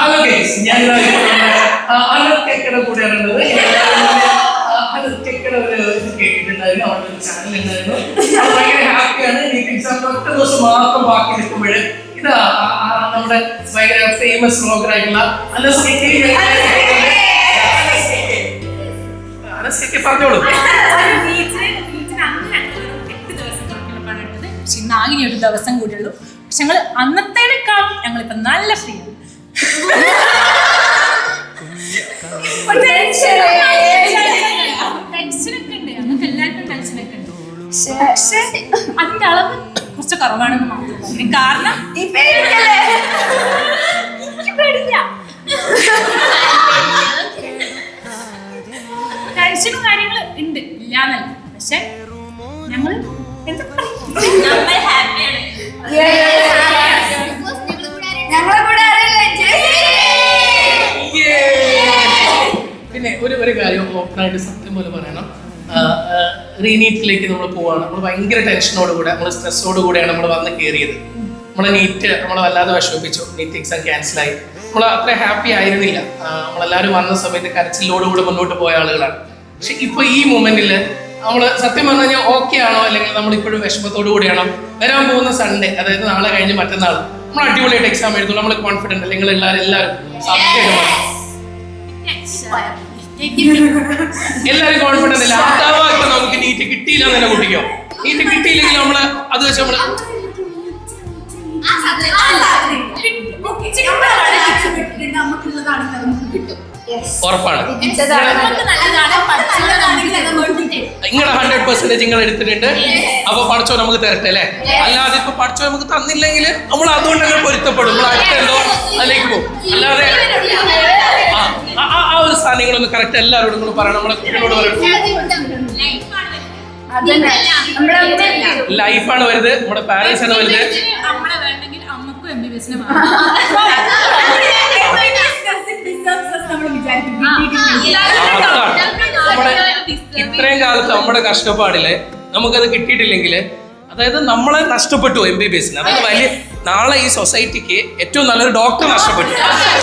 Hello guys, ഞാൻ അനർക്കയുടെ കൂടെയാണുള്ളത്. അനർക്കയുടെ ഒരു കേട്ടിട്ടുണ്ടായിരുന്നു, അവരുടെ ഒരു ചാനൽ ഉണ്ടായിരുന്നു. ഭയങ്കര ഹാപ്പിയാണ്. എക്സാം ഒറ്റ ദിവസം മാത്രം ബാക്കി നിൽക്കുമ്പോൾ ഇതാ നമ്മുടെ ഭയങ്കര ഫേമസ് വ്ളോഗർ ആയിട്ടുള്ള അനസ്കെ പറഞ്ഞോളൂ. ഇന്ന് ആകെ ഒരു ദിവസം കൂടിയുള്ളൂ. പക്ഷെ ഞങ്ങൾ അന്നത്തേക്കാളും ഞങ്ങളിപ്പോ നല്ല ഫ്രീ ആണ്. ടെൻഷനൊക്കെ ഉണ്ട്, ഞങ്ങൾക്ക് എല്ലാവർക്കും ടെൻഷനൊക്കെ ഉണ്ട്. പക്ഷെ അതിന്റെ അളവ് കുറച്ച് കുറവാണെന്ന് മാത്രം. കാരണം ടെൻഷനും കാര്യങ്ങളും ഉണ്ട്, ഇല്ലാന്നല്ല. പക്ഷെ ഞങ്ങൾ പിന്നെ ഒരു കാര്യം ഓപ്പണായിട്ട് സത്യം പോലെ പറയണം. റീനീറ്റിലേക്ക് നമ്മൾ പോവാണ്. നമ്മൾ ഭയങ്കര ടെൻഷനോടുകൂടെ, നമ്മൾ സ്ട്രെസ്സോടുകൂടെയാണ് നമ്മൾ വന്ന് കയറിയത്. നമ്മളെ നീറ്റ് നമ്മളെ വല്ലാതെ വിഷമിപ്പിച്ചു. NEET exam ക്യാൻസലായി. നമ്മൾ അത്ര ഹാപ്പി ആയിരുന്നില്ല. നമ്മളെല്ലാവരും വന്ന സമയത്ത് കരച്ചിലോടുകൂടെ മുന്നോട്ട് പോയ ആളുകളാണ്. പക്ഷെ ഇപ്പൊ ഈ മൊമെന്റിൽ നമ്മൾ സത്യം പറഞ്ഞു കഴിഞ്ഞാൽ ഓക്കെ ആണോ, അല്ലെങ്കിൽ നമ്മളിപ്പോഴും വിഷമത്തോടു കൂടിയാണോ വരാൻ പോകുന്ന സൺഡേ, അതായത് നാളെ കഴിഞ്ഞ് മറ്റന്നാൾ നമ്മൾ അടിപൊളിയായിട്ട് എക്സാം എഴുതും. നമ്മൾ കോൺഫിഡന്റ്, അല്ലെങ്കിൽ എല്ലാവരും എല്ലാവരും കോൺഫിഡന്റ് അല്ല. അഥവാ ഇപ്പൊ നമുക്ക് നീറ്റ് കിട്ടിയില്ല എന്ന് തന്നെ കുട്ടിക്കോ, നീറ്റ് കിട്ടിയില്ലെങ്കിൽ നമ്മള് അത് വെച്ച് നമ്മള് ഉറപ്പാണ്. നിങ്ങളുടെ 100% നിങ്ങൾ എടുത്തിട്ടുണ്ട്. അപ്പൊ പഠിച്ചോ നമുക്ക് തരട്ടെ അല്ലെ. അല്ലാതെ ഇപ്പൊ പഠിച്ചോ നമുക്ക് തന്നില്ലെങ്കിൽ നമ്മൾ അതുകൊണ്ട് തന്നെ പൊരുത്തപ്പെടും. നമ്മൾ അടുത്തുണ്ടോ അതിലേക്ക് പോകും. അല്ലാതെ ആ ഒരു സാധനങ്ങളൊന്ന് കറക്റ്റ് എല്ലാവരോടും കൂടെ പറയണം. നമ്മളെ കുട്ടികളോട് പറയണം. ലൈഫാണ് വരുന്നത്, നമ്മുടെ പാരന്റ്സ് ആണ് വരുന്നത്. ഇത്രയും കാലത്ത് നമ്മുടെ കഷ്ടപ്പാടില് നമുക്കത് കിട്ടിയിട്ടില്ലെങ്കിൽ, അതായത് നമ്മളെ നഷ്ടപ്പെട്ടു MBBS. അതായത് വലിയ നാളെ ഈ സൊസൈറ്റിക്ക് ഏറ്റവും നല്ലൊരു ഡോക്ടർ നഷ്ടപ്പെട്ടു,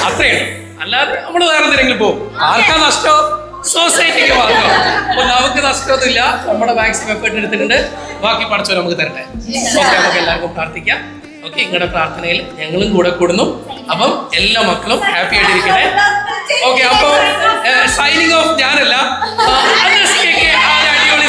അത്രയാണ്. അല്ലാതെ നമ്മൾ വേറെ എന്തെങ്കിലും പോകും. ആർക്കാ നഷ്ടം? സൊസൈറ്റിക്ക് മാത്രം. അപ്പൊ നമുക്ക് നഷ്ടമൊന്നുമില്ല. നമ്മുടെ മാക്സിമം എഫേർട്ട് എടുത്തിട്ടുണ്ട്. ബാക്കി പഠിച്ചോ നമുക്ക് തരട്ടെ. ഓക്കെ, നമുക്ക് എല്ലാവർക്കും പ്രാർത്ഥിക്കാം. ഓക്കെ, നിങ്ങളുടെ പ്രാർത്ഥനയിൽ ഞങ്ങളും കൂടെ കൂടുന്നു. അപ്പം എല്ലാ മക്കളും ഹാപ്പി ആയിട്ടിരിക്കട്ടെ. ഓക്കെ, അപ്പൊ സൈനിങ് ഓഫ് ഞാനല്ല, അടിപൊളി.